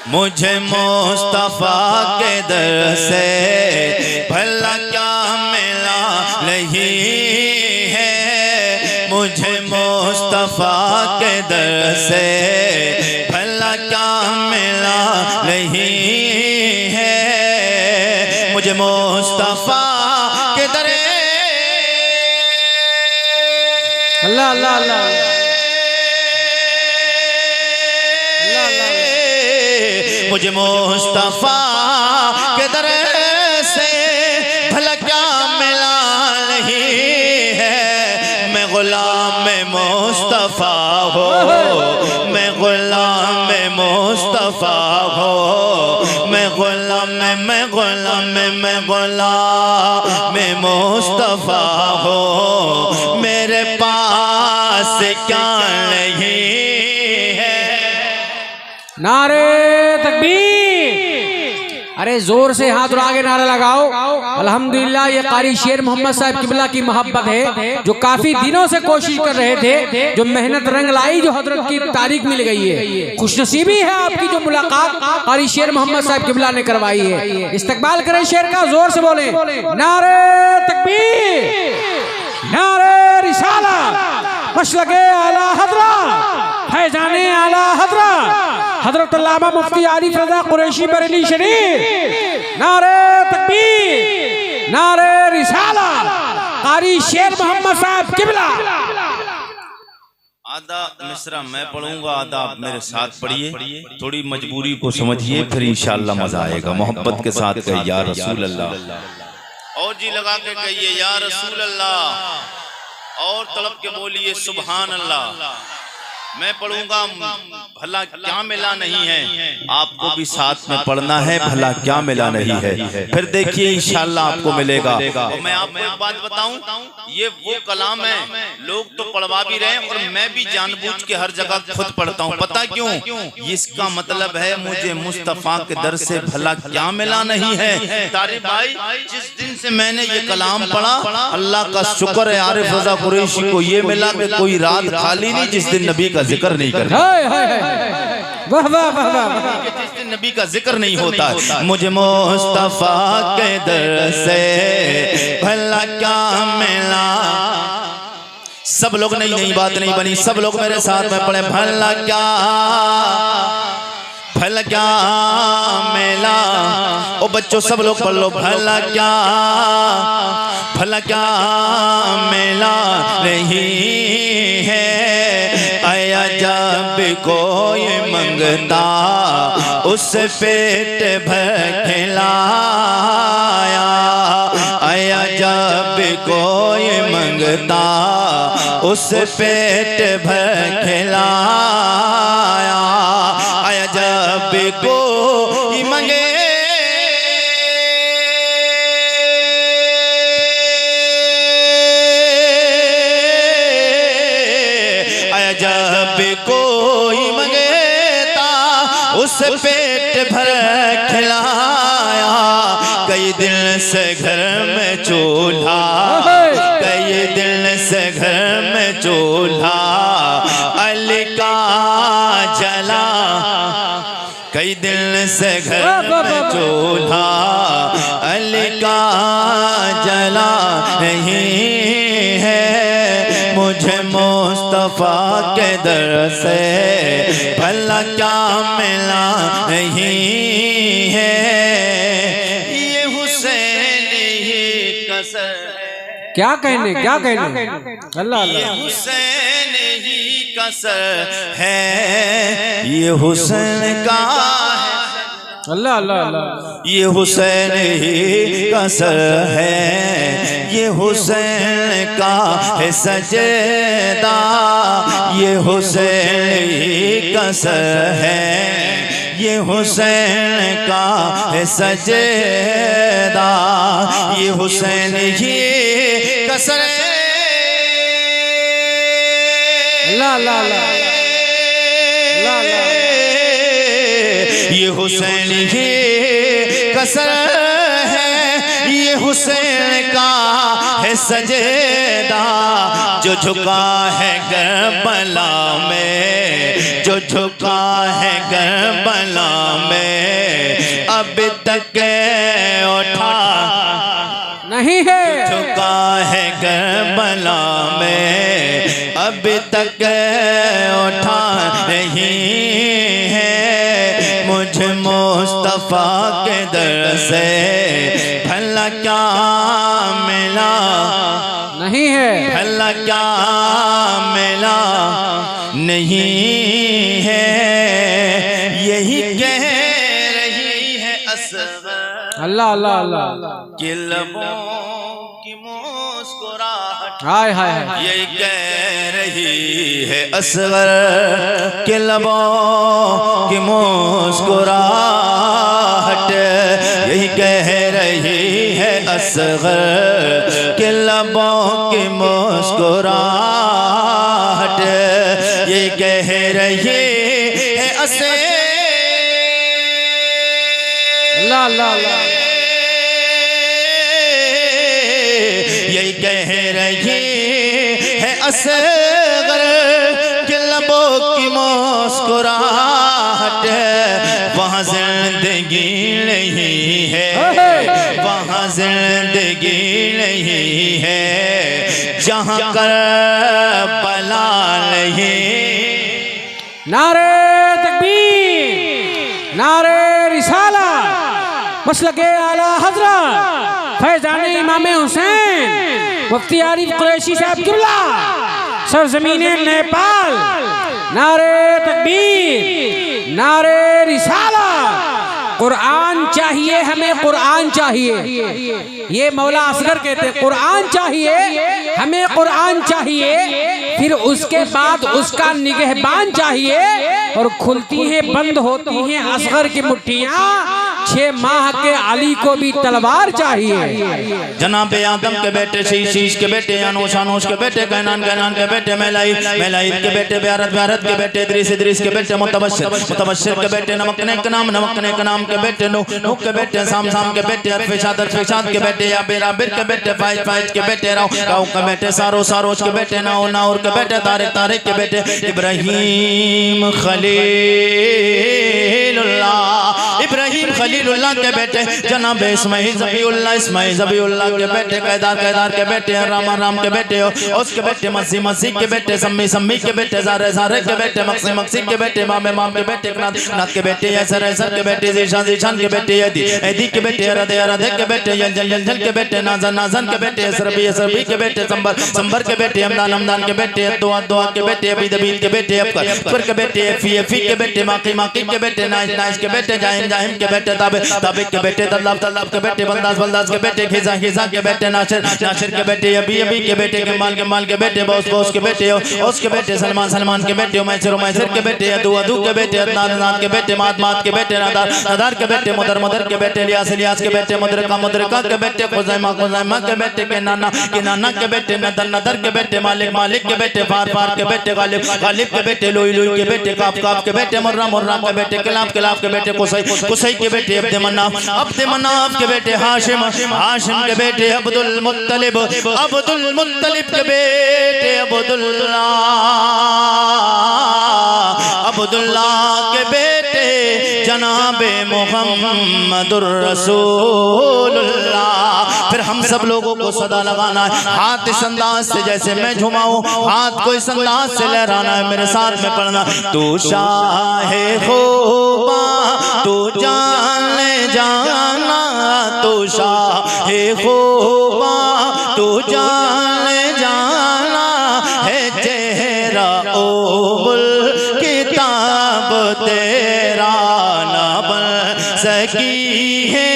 मुझे मुस्तफा के दर से भला क्या मिला नहीं है। मुझे मुस्तफा के दर से भला क्या मिला नहीं है। मुझे मुस्तफा के दर अल्लाह अल्लाह अल्लाह मुझे मुस्तफा के दर से भला क्या मिला नहीं है। मैं गुलाम मुस्तफा हो, मैं गुलाम मुस्तफा हो, मैं गुलाम मुस्तफा हो। मेरे पास क्या नहीं है। नारे तकबीर। अरे जोर से हाथ उठा के नारा लगाओ। अल्हम्दुलिल्लाह ये कारी शेर मोहम्मद साहब किबला की मोहब्बत है जो काफी दिनों से कोशिश कर रहे थे, जो मेहनत रंग लाई, जो हजरत की तारीख मिल गई है। खुशनसीबी है आपकी जो मुलाकात कारी शेर मोहम्मद साहब किबला ने करवाई है। इस्तकबाल करें शेर का, जोर से बोले नारे तकबीर, नारे रिसाला, मशलके आला हजरा, फैजाने आला हजरा हजरत अल्लामा मुफ्ती आरिफ रजा कुरैशी बरेली शरीफ। नारे तकबीर, नारे रिसाला, कारी शेर मोहम्मद साहब किबला। आधा मिसरा मैं पढ़ूंगा, आधा आप मेरे साथ पढ़िए। थोड़ी मजबूरी को समझिए, फिर इंशाअल्लाह मजा आएगा। मोहब्बत के साथ कहिए या रसूल अल्लाह, और जी लगा के कहिए या रसूल अल्लाह, और तड़प के बोलिए सुभान अल्लाह। मैं पढ़ूंगा, भला क्या मिला नहीं है। आपको भी साथ में पढ़ना है, भला क्या मिला नहीं है। फिर देखिए इंशाअल्लाह आपको मिलेगा। और मैं आपको एक बात बताऊं, ये वो कलाम है, लोग तो पढ़वा भी रहे और मैं भी जानबूझ के हर जगह खुद पढ़ता हूं। पता क्यों? इसका मतलब है मुझे मुस्तफा के दर से भला क्या मिला नहीं है। तारिक भाई, जिस दिन से मैंने ये कलाम पढ़ा, अल्लाह का शुक्र है आरिफ रजा कुरैशी को ये मिला कि कोई रात खाली नहीं जिस दिन नबी का जिक्र नहीं करता। वाह वाह वाह वाह। जिस दिन नबी का जिक्र नहीं होता है। मुझे मुस्तफा के दर से भला क्या मिला। सब लोग नई बात नहीं बनी, सब लोग मेरे साथ में पढ़े भला क्या मिला। ओ बच्चों सब लोग पढ़ लो, भला क्या मिला नहीं है। आया जब कोई मंगता उस पेट भर खिलाया। आया जब कोई मंगता उस पेट भर खिलाया। आया जब कोई मंगे कोई मंगता उस पेट भर खिलाया। कई दिन से घर में चूल्हा, कई दिन से घर में चूल्हा अली का जला। कई दिन से घर में चूल्हा अली का जला नहीं है। मुझे मुस्तफा के दर से भला क्या मिला नहीं है। ये हुसैन ही कसर, क्या कहने अल्लाह अल्लाह। ये हुसैन ही कसर है, ये हुसैन का अल्लाह अल्लाह अल्लाह। ये हुसैन ही कसर है, ये हुसैन का है सजदा। ये हुसैन ही कसर है, ये हुसैन का है सजदा। ये हुसैन ही कसर है। अल्लाह अल्लाह अल्लाह। ये हुसैन ही कसर है, ये हुसैन का है सजेदा, जो झुका है करबला में, जो झुका है करबला में, अब तक उठा नहीं है, झुका है करबला में, अब तक उठा नहीं है, मुझे मुस्तफा के दर से भला क्या मिला, नहीं है, भला क्या मिला नहीं है, यही कह रही है असगर अल्लाह अल्लाह अल्लाह, कि लबों की मुस्कुराहट, हाय हाय हाय, यही कह रही है असगर कि लबों की मुस्कुराहट, यही कह रही है असगर कि लबों की मुस्कुराहट, यही कह रही है असगर, अल्लाह अल्लाह अल्लाह, यही कह रही है असगर कि लबों की मुस्कुराहट, वहाँ जिंदगी नहीं है, वहाँ जिंदगी नहीं है, जहाँ करबला नहीं। नारे तकबीर, नारे रिसाला, मसलके आला हजरत फैजान इमाम हुसैन मुफ्ती आरिफ कुरैशी साहब किबला सरजमीने नेपाल, नारे तकबीर, नारे रिसाला, कुरान चाहिए हमें, कुरान चाहिए, ये मौला असगर कहते हैं कुरान चाहिए हमें, कुरान चाहिए, फिर उसके बाद उसका निगहबान चाहिए, और खुलती हैं बंद होती हैं असगर की मुट्ठियां, 6 माह के अली को भी तलवार चाहिए। जनाबे आदम के बेटे शीश के बेटे अनूश के बेटे कैनान के बेटे मेलाइल के बेटे ब्यारत के बेटे इद्रीस के बेटे मुतबश्शिर के बेटे नमक के नाम के बेटे नूह के बेटे साम के बेटे अरफिशाद के बेटे याबिर के बेटे फाइज के बेटे राव के बेटे सारोज के बेटे नाउर के बेटे तारिक के बेटे इब्राहिम खलीलुल्लाह के बेटे जनाब इस्माइल ज़बीउल्लाह के बेटे कैदार के बेटे राम के बेटे उसके बेटे मसीह के बेटे सम्मी के बेटे ज़ारे के बेटे मक्सी के बेटे माम के बेटे नाथ के बेटे यसर के बेटे ज़ीशान के बेटे यदी के बेटे राधे के बेटे जल के बेटे नाजन के बेटे सरबी के बेटे संबर के बेटे हमदान के बेटे दुआ के बेटे अबीद के बेटे अफकर के बेटे फी के बेटे माकी के बेटे नाइस के बेटे जाहिम के बेटे ताबिक के बेटे तल्लाब के बेटे बंदास के बेटे खिजा के बेटे नासिर के बेटे अबी के बेटे कमाल के बेटे बॉस के बेटे उसके बेटे सलमान के बेटे मैसर के बेटे अदू के बेटे अदनान के बेटे मात के बेटे नादार के बेटे मुदर के बेटे लियास के बेटे मुदरका के बेटे खुजैमा के बेटे के नाना के बेटे नदर के बेटे मालिक के बेटे फार के बेटे गालिब के बेटे लोई के बेटे काफ के बेटे मुर्रा के बेटे कलाफ के बेटे कुसै के बेटे अब्द मनाफ के बेटे हाशिम के बेटे अब्दुल मुत्तलिब के बेटे अब्दुल्लाह के बेटे जनाबे मुहम्मदुर रसूलुल्लाह। फिर हम सब लोगों को सदा लगाना है, हाथ इस अंदाज से जैसे मैं झुमाऊं, हाथ को इस अंदाज से लहराना है, मेरे साथ में पढ़ना, तू शाहे खूबा तू जाना तू शाहे खूबा तू जाना है, चेहरा ओबुल किताब तेरा ना बन सकी है,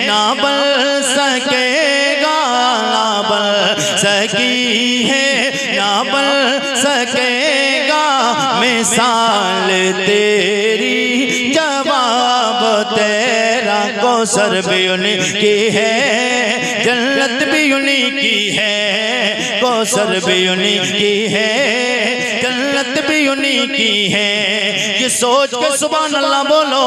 ना बन सकेगा, ना बन सकी है, ना बन सकेगा, मिसाल तेरी जवाब तेरा, कौसर भी उन्हीं की है, जन्नत भी उन्हीं की है, कौसर भी उन्हीं की है, जन्नत भी उन्हीं की है। ये सोच के सुभान अल्लाह बोलो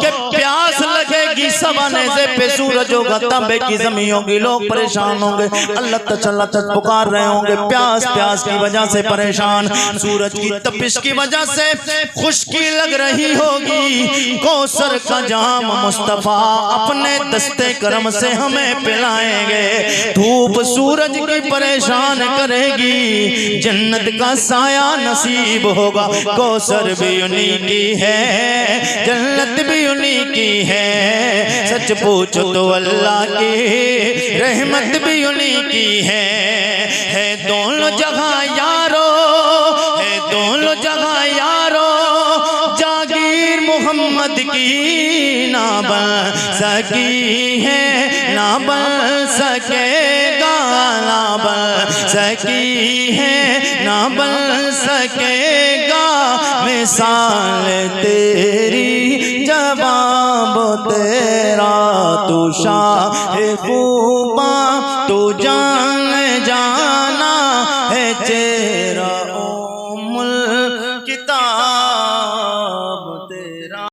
कि प्यास लगेगी सवाने से पे सूरज होगा तांबे की जमीन होगी, लोग परेशान होंगे, अल्लाह तआला पुकार रहे होंगे, प्यास प्यास की वजह से परेशान, सूरज की तपिश की वजह से खुश्की लग रही होगी, कौसर का जाम मुस्तफा अपने दस्ते करम से हमें पिलाएंगे, धूप सूरज की परेशान करेगी, जन्नत का साया नसीब होगा, कौसर भी उन्हीं की है, जन्नत भी उन्हीं की है, सच पूछो तो अल्लाह की रहमत भी उन्हीं की है दोनों जगह यारो, है दोनों जगह यारो, जागीर मोहम्मद की ना बन सकी है, ना बन सकेगा, ना बन सकी है, ना बन सकेगा, मिसाल तेरी जवाब तेरा, तू शाह खूबा तू जान